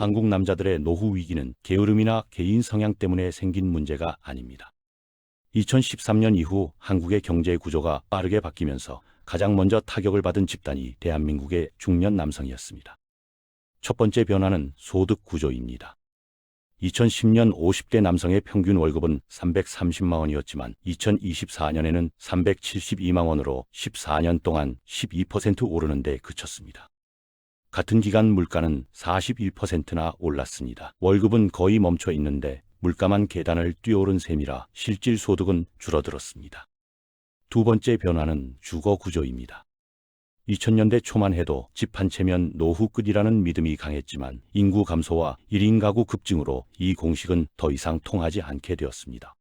한국 남자들의 노후 위기는 게으름이나 개인 성향 때문에 생긴 문제가 아닙니다. 2013년 이후 한국의 경제 구조가 빠르게 바뀌면서 가장 먼저 타격을 받은 집단이 대한민국의 중년 남성이었습니다. 첫 번째 변화는 소득 구조입니다. 2010년 50대 남성의 평균 월급은 330만 원이었지만 2024년에는 372만 원으로 14년 동안 12% 오르는 데 그쳤습니다. 같은 기간 물가는 41%나 올랐습니다. 월급은 거의 멈춰 있는데 물가만 계단을 뛰어오른 셈이라 실질 소득은 줄어들었습니다. 두 번째 변화는 주거 구조입니다. 2000년대 초만 해도 집 한 채면 노후 끝이라는 믿음이 강했지만 인구 감소와 1인 가구 급증으로 이 공식은 더 이상 통하지 않게 되었습니다.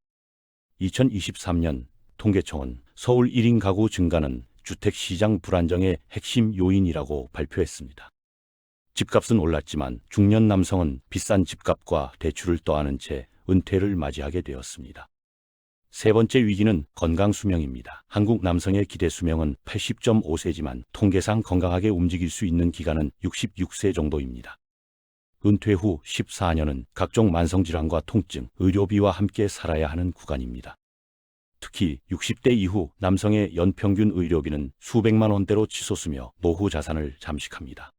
2023년 통계청은 서울 1인 가구 증가는 주택시장 불안정의 핵심 요인이라고 발표했습니다. 집값은 올랐지만 중년 남성은 비싼 집값과 대출을 떠안은 채 은퇴를 맞이하게 되었습니다. 세 번째 위기는 건강 수명입니다. 한국 남성의 기대 수명은 80.5세지만 통계상 건강하게 움직일 수 있는 기간은 66세 정도입니다. 은퇴 후 14년은 각종 만성질환과 통증, 의료비와 함께 살아야 하는 구간입니다. 특히 60대 이후 남성의 연평균 의료비는 수백만 원대로 치솟으며 노후 자산을 잠식합니다.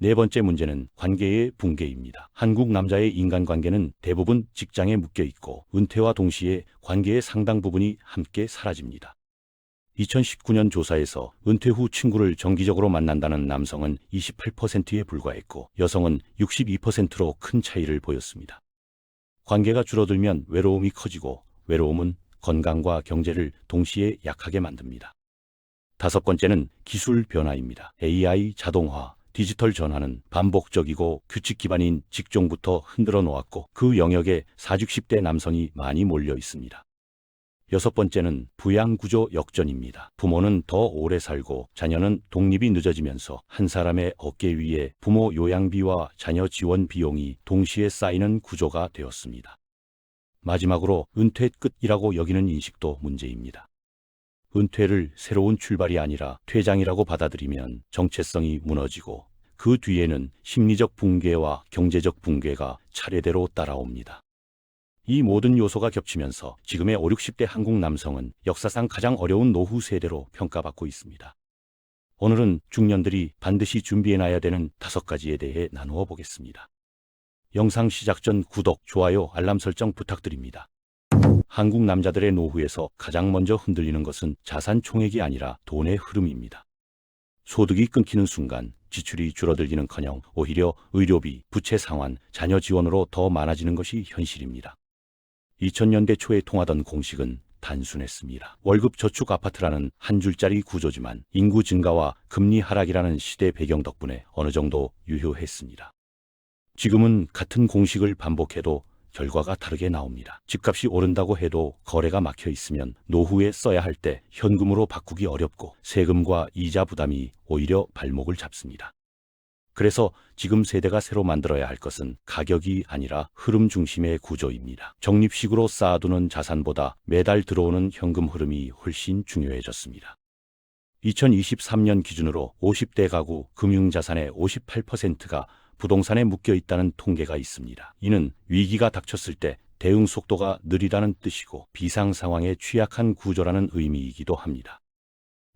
네 번째 문제는 관계의 붕괴입니다. 한국 남자의 인간관계는 대부분 직장에 묶여 있고 은퇴와 동시에 관계의 상당 부분이 함께 사라집니다. 2019년 조사에서 은퇴 후 친구를 정기적으로 만난다는 남성은 28%에 불과했고 여성은 62%로 큰 차이를 보였습니다. 관계가 줄어들면 외로움이 커지고 외로움은 건강과 경제를 동시에 약하게 만듭니다. 다섯 번째는 기술 변화입니다. AI, 자동화, 디지털 전환은 반복적이고 규칙 기반인 직종부터 흔들어 놓았고 그 영역에 40, 10대 남성이 많이 몰려 있습니다. 여섯 번째는 부양구조 역전입니다. 부모는 더 오래 살고 자녀는 독립이 늦어지면서 한 사람의 어깨 위에 부모 요양비와 자녀 지원 비용이 동시에 쌓이는 구조가 되었습니다. 마지막으로 은퇴 끝이라고 여기는 인식도 문제입니다. 은퇴를 새로운 출발이 아니라 퇴장이라고 받아들이면 정체성이 무너지고 그 뒤에는 심리적 붕괴와 경제적 붕괴가 차례대로 따라옵니다. 이 모든 요소가 겹치면서 지금의 5, 60대 한국 남성은 역사상 가장 어려운 노후 세대로 평가받고 있습니다. 오늘은 중년들이 반드시 준비해놔야 되는 5가지에 대해 나누어 보겠습니다. 영상 시작 전 구독, 좋아요, 알람 설정 부탁드립니다. 한국 남자들의 노후에서 가장 먼저 흔들리는 것은 자산 총액이 아니라 돈의 흐름입니다. 소득이 끊기는 순간 지출이 줄어들기는커녕 오히려 의료비, 부채 상환, 자녀 지원으로 더 많아지는 것이 현실입니다. 2000년대 초에 통하던 공식은 단순했습니다. 월급 저축 아파트라는 한 줄짜리 구조지만 인구 증가와 금리 하락이라는 시대 배경 덕분에 어느 정도 유효했습니다. 지금은 같은 공식을 반복해도 결과가 다르게 나옵니다. 집값이 오른다고 해도 거래가 막혀 있으면 노후에 써야 할 때 현금으로 바꾸기 어렵고 세금과 이자 부담이 오히려 발목을 잡습니다. 그래서 지금 세대가 새로 만들어야 할 것은 가격이 아니라 흐름 중심의 구조입니다. 적립식으로 쌓아두는 자산보다 매달 들어오는 현금 흐름이 훨씬 중요해졌습니다. 2023년 기준으로 50대 가구 금융자산의 58%가 부동산에 묶여 있다는 통계가 있습니다. 이는 위기가 닥쳤을 때 대응 속도가 느리다는 뜻이고 비상 상황에 취약한 구조라는 의미이기도 합니다.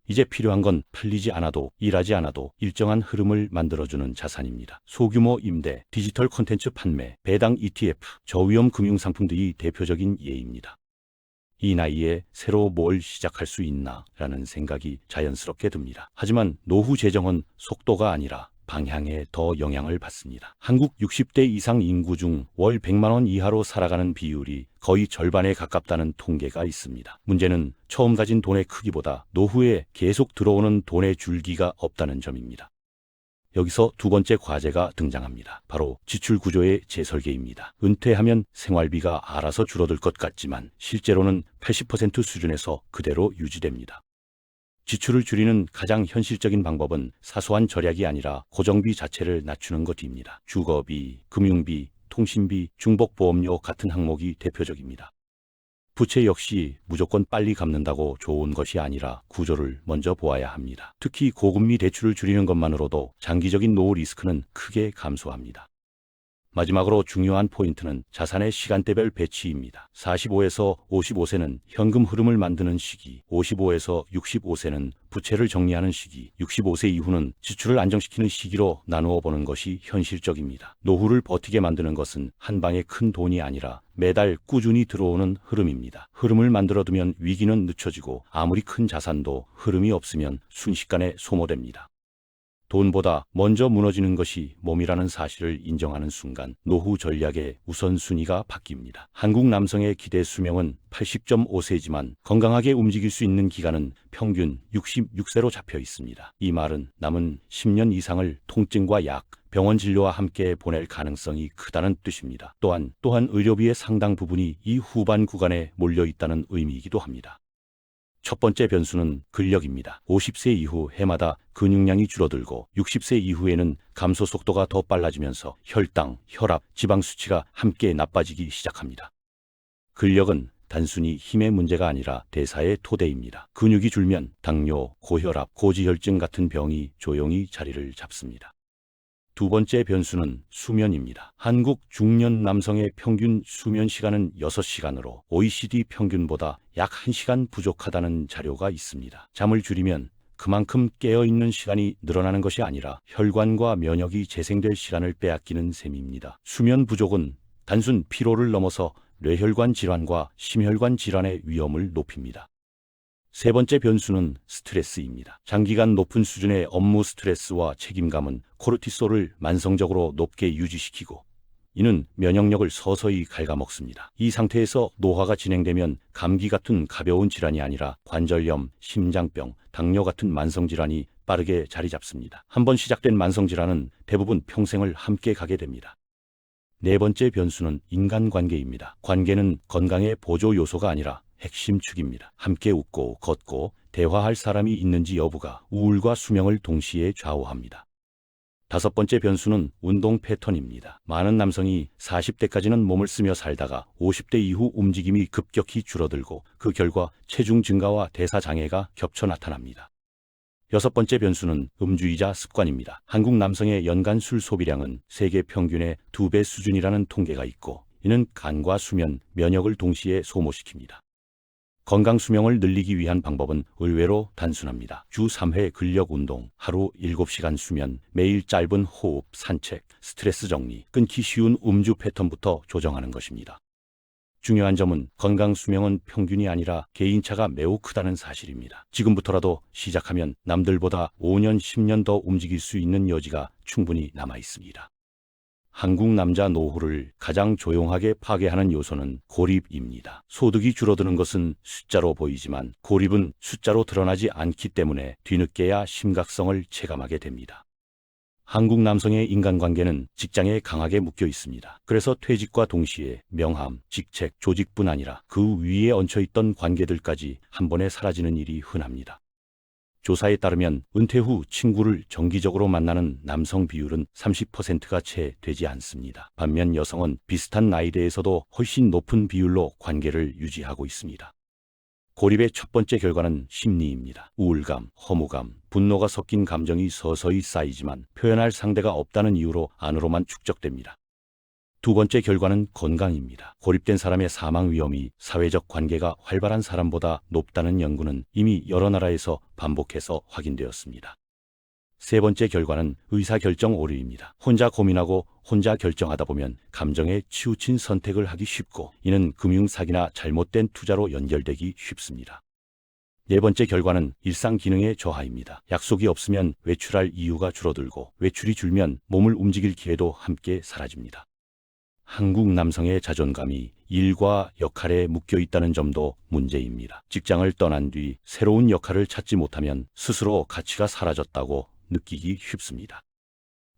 이제 필요한 건 팔리지 않아도 일하지 않아도 일정한 흐름을 만들어주는 자산입니다. 소규모 임대, 디지털 콘텐츠 판매, 배당 ETF, 저위험 금융상품들이 대표적인 예입니다. 이 나이에 새로 뭘 시작할 수 있나 라는 생각이 자연스럽게 듭니다. 하지만 노후 재정은 속도가 아니라 방향에 더 영향을 받습니다. 한국 60대 이상 인구 중 월 100만 원 이하로 살아가는 비율이 거의 절반에 가깝다는 통계가 있습니다. 문제는 처음 가진 돈의 크기보다 노후에 계속 들어오는 돈의 줄기가 없다는 점입니다. 여기서 두 번째 과제가 등장합니다. 바로 지출 구조의 재설계입니다. 은퇴하면 생활비가 알아서 줄어들 것 같지만 실제로는 80% 수준에서 그대로 유지됩니다. 지출을 줄이는 가장 현실적인 방법은 사소한 절약이 아니라 고정비 자체를 낮추는 것입니다. 주거비, 금융비, 통신비, 중복보험료 같은 항목이 대표적입니다. 부채 역시 무조건 빨리 갚는다고 좋은 것이 아니라 구조를 먼저 보아야 합니다. 특히 고금리 대출을 줄이는 것만으로도 장기적인 노후 리스크는 크게 감소합니다. 마지막으로 중요한 포인트는 자산의 시간대별 배치입니다. 45에서 55세는 현금 흐름을 만드는 시기, 55에서 65세는 부채를 정리하는 시기, 65세 이후는 지출을 안정시키는 시기로 나누어 보는 것이 현실적입니다. 노후를 버티게 만드는 것은 한 방에 큰 돈이 아니라 매달 꾸준히 들어오는 흐름입니다. 흐름을 만들어두면 위기는 늦춰지고 아무리 큰 자산도 흐름이 없으면 순식간에 소모됩니다. 돈보다 먼저 무너지는 것이 몸이라는 사실을 인정하는 순간 노후 전략의 우선순위가 바뀝니다. 한국 남성의 기대 수명은 80.5세지만 건강하게 움직일 수 있는 기간은 평균 66세로 잡혀 있습니다. 이 말은 남은 10년 이상을 통증과 약, 병원 진료와 함께 보낼 가능성이 크다는 뜻입니다. 또한 의료비의 상당 부분이 이 후반 구간에 몰려 있다는 의미이기도 합니다. 첫 번째 변수는 근력입니다. 50세 이후 해마다 근육량이 줄어들고 60세 이후에는 감소 속도가 더 빨라지면서 혈당, 혈압, 지방 수치가 함께 나빠지기 시작합니다. 근력은 단순히 힘의 문제가 아니라 대사의 토대입니다. 근육이 줄면 당뇨, 고혈압, 고지혈증 같은 병이 조용히 자리를 잡습니다. 두 번째 변수는 수면입니다. 한국 중년 남성의 평균 수면 시간은 6시간으로 OECD 평균보다 약 1시간 부족하다는 자료가 있습니다. 잠을 줄이면 그만큼 깨어있는 시간이 늘어나는 것이 아니라 혈관과 면역이 재생될 시간을 빼앗기는 셈입니다. 수면 부족은 단순 피로를 넘어서 뇌혈관 질환과 심혈관 질환의 위험을 높입니다. 세 번째 변수는 스트레스입니다. 장기간 높은 수준의 업무 스트레스와 책임감은 코르티솔을 만성적으로 높게 유지시키고 이는 면역력을 서서히 갉아먹습니다. 이 상태에서 노화가 진행되면 감기 같은 가벼운 질환이 아니라 관절염, 심장병, 당뇨 같은 만성질환이 빠르게 자리 잡습니다. 한번 시작된 만성질환은 대부분 평생을 함께 가게 됩니다. 네 번째 변수는 인간관계입니다. 관계는 건강의 보조 요소가 아니라 핵심 축입니다. 함께 웃고 걷고 대화할 사람이 있는지 여부가 우울과 수명을 동시에 좌우합니다. 다섯 번째 변수는 운동 패턴입니다. 많은 남성이 40대까지는 몸을 쓰며 살다가 50대 이후 움직임이 급격히 줄어들고 그 결과 체중 증가와 대사 장애가 겹쳐 나타납니다. 여섯 번째 변수는 음주이자 습관입니다. 한국 남성의 연간 술 소비량은 세계 평균의 2배 수준이라는 통계가 있고 이는 간과 수면, 면역을 동시에 소모시킵니다. 건강 수명을 늘리기 위한 방법은 의외로 단순합니다. 주 3회 근력 운동, 하루 7시간 수면, 매일 짧은 호흡, 산책, 스트레스 정리, 끊기 쉬운 음주 패턴부터 조정하는 것입니다. 중요한 점은 건강 수명은 평균이 아니라 개인차가 매우 크다는 사실입니다. 지금부터라도 시작하면 남들보다 5년, 10년 더 움직일 수 있는 여지가 충분히 남아 있습니다. 한국 남자 노후를 가장 조용하게 파괴하는 요소는 고립입니다. 소득이 줄어드는 것은 숫자로 보이지만 고립은 숫자로 드러나지 않기 때문에 뒤늦게야 심각성을 체감하게 됩니다. 한국 남성의 인간관계는 직장에 강하게 묶여 있습니다. 그래서 퇴직과 동시에 명함, 직책, 조직뿐 아니라 그 위에 얹혀있던 관계들까지 한 번에 사라지는 일이 흔합니다. 조사에 따르면 은퇴 후 친구를 정기적으로 만나는 남성 비율은 30%가 채 되지 않습니다. 반면 여성은 비슷한 나이대에서도 훨씬 높은 비율로 관계를 유지하고 있습니다. 고립의 첫 번째 결과는 심리입니다. 우울감, 허무감, 분노가 섞인 감정이 서서히 쌓이지만 표현할 상대가 없다는 이유로 안으로만 축적됩니다. 두 번째 결과는 건강입니다. 고립된 사람의 사망 위험이 사회적 관계가 활발한 사람보다 높다는 연구는 이미 여러 나라에서 반복해서 확인되었습니다. 세 번째 결과는 의사결정 오류입니다. 혼자 고민하고 혼자 결정하다 보면 감정에 치우친 선택을 하기 쉽고 이는 금융사기나 잘못된 투자로 연결되기 쉽습니다. 네 번째 결과는 일상 기능의 저하입니다. 약속이 없으면 외출할 이유가 줄어들고 외출이 줄면 몸을 움직일 기회도 함께 사라집니다. 한국 남성의 자존감이 일과 역할에 묶여 있다는 점도 문제입니다. 직장을 떠난 뒤 새로운 역할을 찾지 못하면 스스로 가치가 사라졌다고 느끼기 쉽습니다.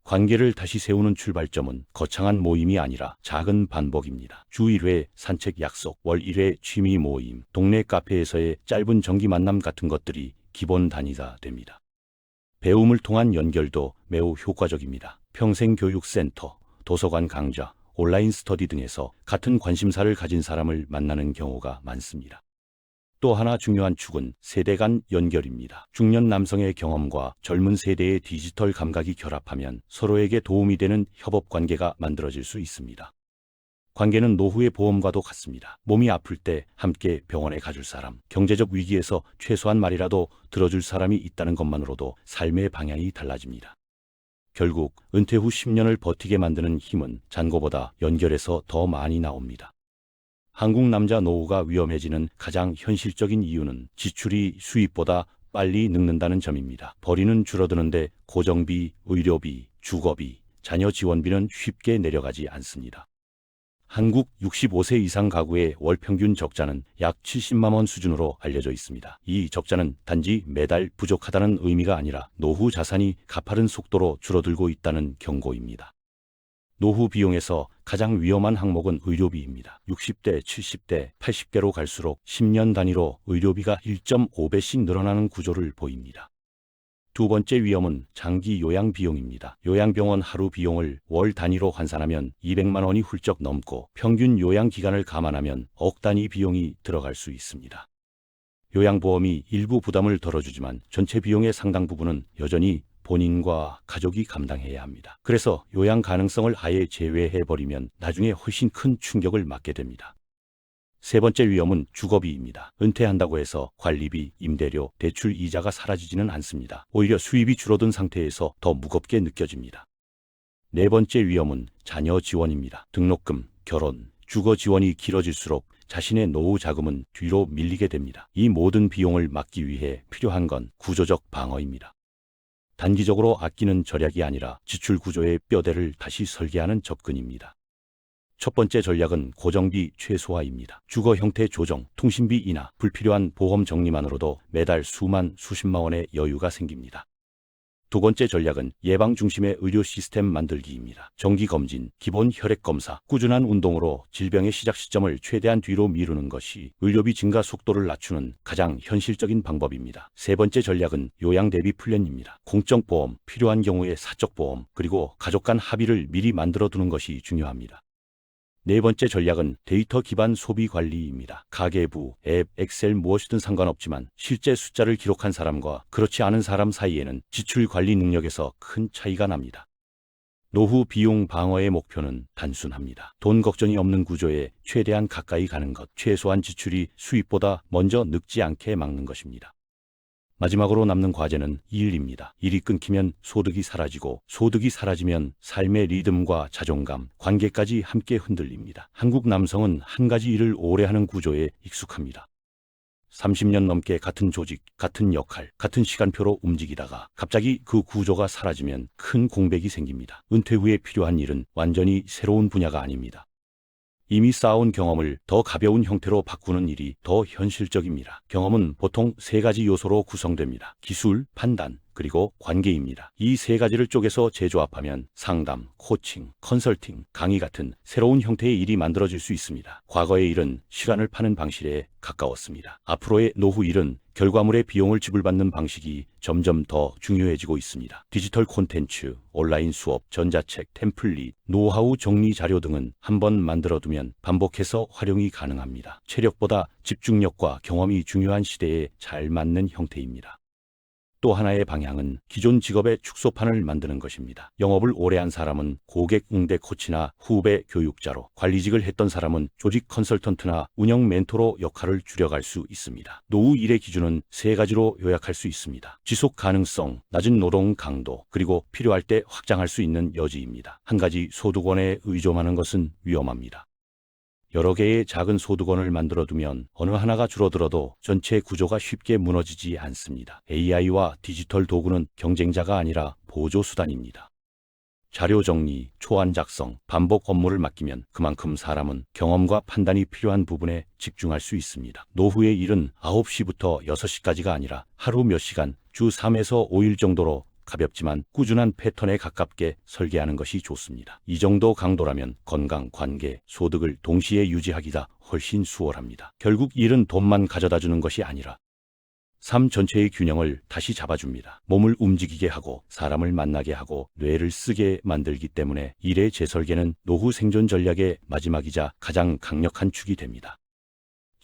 관계를 다시 세우는 출발점은 거창한 모임이 아니라 작은 반복입니다. 주 1회 산책 약속, 월 1회 취미 모임, 동네 카페에서의 짧은 정기 만남 같은 것들이 기본 단위가 됩니다. 배움을 통한 연결도 매우 효과적입니다. 평생교육센터, 도서관 강좌, 온라인 스터디 등에서 같은 관심사를 가진 사람을 만나는 경우가 많습니다. 또 하나 중요한 축은 세대 간 연결입니다. 중년 남성의 경험과 젊은 세대의 디지털 감각이 결합하면 서로에게 도움이 되는 협업 관계가 만들어질 수 있습니다. 관계는 노후의 보험과도 같습니다. 몸이 아플 때 함께 병원에 가줄 사람, 경제적 위기에서 최소한 말이라도 들어줄 사람이 있다는 것만으로도 삶의 방향이 달라집니다. 결국 은퇴 후 10년을 버티게 만드는 힘은 잔고보다 연결에서 더 많이 나옵니다. 한국 남자 노후가 위험해지는 가장 현실적인 이유는 지출이 수입보다 빨리 늙는다는 점입니다. 벌이는 줄어드는데 고정비, 의료비, 주거비, 자녀 지원비는 쉽게 내려가지 않습니다. 한국 65세 이상 가구의 월 평균 적자는 약 70만 원 수준으로 알려져 있습니다. 이 적자는 단지 매달 부족하다는 의미가 아니라 노후 자산이 가파른 속도로 줄어들고 있다는 경고입니다. 노후 비용에서 가장 위험한 항목은 의료비입니다. 60대, 70대, 80대로 갈수록 10년 단위로 의료비가 1.5배씩 늘어나는 구조를 보입니다. 두 번째 위험은 장기 요양 비용입니다. 요양병원 하루 비용을 월 단위로 환산하면 200만 원이 훌쩍 넘고 평균 요양 기간을 감안하면 억 단위 비용이 들어갈 수 있습니다. 요양보험이 일부 부담을 덜어주지만 전체 비용의 상당 부분은 여전히 본인과 가족이 감당해야 합니다. 그래서 요양 가능성을 아예 제외해버리면 나중에 훨씬 큰 충격을 맞게 됩니다. 세 번째 위험은 주거비입니다. 은퇴한다고 해서 관리비, 임대료, 대출 이자가 사라지지는 않습니다. 오히려 수입이 줄어든 상태에서 더 무겁게 느껴집니다. 네 번째 위험은 자녀 지원입니다. 등록금, 결혼, 주거 지원이 길어질수록 자신의 노후 자금은 뒤로 밀리게 됩니다. 이 모든 비용을 막기 위해 필요한 건 구조적 방어입니다. 단기적으로 아끼는 절약이 아니라 지출 구조의 뼈대를 다시 설계하는 접근입니다. 첫 번째 전략은 고정비 최소화입니다. 주거 형태 조정, 통신비 인하, 불필요한 보험 정리만으로도 매달 수십만 원의 여유가 생깁니다. 두 번째 전략은 예방 중심의 의료 시스템 만들기입니다. 정기검진, 기본 혈액검사, 꾸준한 운동으로 질병의 시작 시점을 최대한 뒤로 미루는 것이 의료비 증가 속도를 낮추는 가장 현실적인 방법입니다. 세 번째 전략은 요양 대비 플랜입니다. 공적보험, 필요한 경우에 사적보험, 그리고 가족 간 합의를 미리 만들어 두는 것이 중요합니다. 네 번째 전략은 데이터 기반 소비 관리입니다. 가계부, 앱, 엑셀 무엇이든 상관없지만 실제 숫자를 기록한 사람과 그렇지 않은 사람 사이에는 지출 관리 능력에서 큰 차이가 납니다. 노후 비용 방어의 목표는 단순합니다. 돈 걱정이 없는 구조에 최대한 가까이 가는 것, 최소한 지출이 수입보다 먼저 늙지 않게 막는 것입니다. 마지막으로 남는 과제는 일입니다. 일이 끊기면 소득이 사라지고 소득이 사라지면 삶의 리듬과 자존감, 관계까지 함께 흔들립니다. 한국 남성은 한 가지 일을 오래 하는 구조에 익숙합니다. 30년 넘게 같은 조직, 같은 역할, 같은 시간표로 움직이다가 갑자기 그 구조가 사라지면 큰 공백이 생깁니다. 은퇴 후에 필요한 일은 완전히 새로운 분야가 아닙니다. 이미 쌓아온 경험을 더 가벼운 형태로 바꾸는 일이 더 현실적입니다. 경험은 보통 세 가지 요소로 구성됩니다. 기술, 판단, 그리고 관계입니다. 이 세 가지를 쪼개서 재조합하면 상담, 코칭, 컨설팅, 강의 같은 새로운 형태의 일이 만들어질 수 있습니다. 과거의 일은 시간을 파는 방식에 가까웠습니다. 앞으로의 노후 일은 결과물의 비용을 지불받는 방식이 점점 더 중요해지고 있습니다. 디지털 콘텐츠, 온라인 수업, 전자책, 템플릿, 노하우 정리 자료 등은 한번 만들어두면 반복해서 활용이 가능합니다. 체력보다 집중력과 경험이 중요한 시대에 잘 맞는 형태입니다. 또 하나의 방향은 기존 직업의 축소판을 만드는 것입니다. 영업을 오래 한 사람은 고객 응대 코치나 후배 교육자로, 관리직을 했던 사람은 조직 컨설턴트나 운영 멘토로 역할을 줄여갈 수 있습니다. 노후 일의 기준은 세 가지로 요약할 수 있습니다. 지속 가능성, 낮은 노동 강도, 그리고 필요할 때 확장할 수 있는 여지입니다. 한 가지 소득원에 의존하는 것은 위험합니다. 여러 개의 작은 소득원을 만들어두면 어느 하나가 줄어들어도 전체 구조가 쉽게 무너지지 않습니다. AI와 디지털 도구는 경쟁자가 아니라 보조수단입니다. 자료 정리, 초안 작성, 반복 업무를 맡기면 그만큼 사람은 경험과 판단이 필요한 부분에 집중할 수 있습니다. 노후의 일은 9시부터 6시까지가 아니라 하루 몇 시간, 주 3에서 5일 정도로 가볍지만 꾸준한 패턴에 가깝게 설계하는 것이 좋습니다. 이 정도 강도라면 건강, 관계, 소득을 동시에 유지하기가 훨씬 수월합니다. 결국 일은 돈만 가져다 주는 것이 아니라 삶 전체의 균형을 다시 잡아줍니다. 몸을 움직이게 하고 사람을 만나게 하고 뇌를 쓰게 만들기 때문에 일의 재설계는 노후 생존 전략의 마지막이자 가장 강력한 축이 됩니다.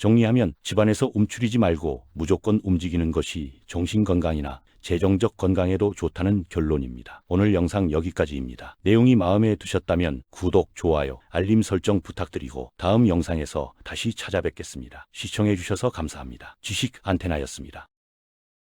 정리하면 집안에서 움츠리지 말고 무조건 움직이는 것이 정신건강이나 재정적 건강에도 좋다는 결론입니다. 오늘 영상 여기까지입니다. 내용이 마음에 드셨다면 구독, 좋아요, 알림 설정 부탁드리고 다음 영상에서 다시 찾아뵙겠습니다. 시청해주셔서 감사합니다. 지식 안테나였습니다.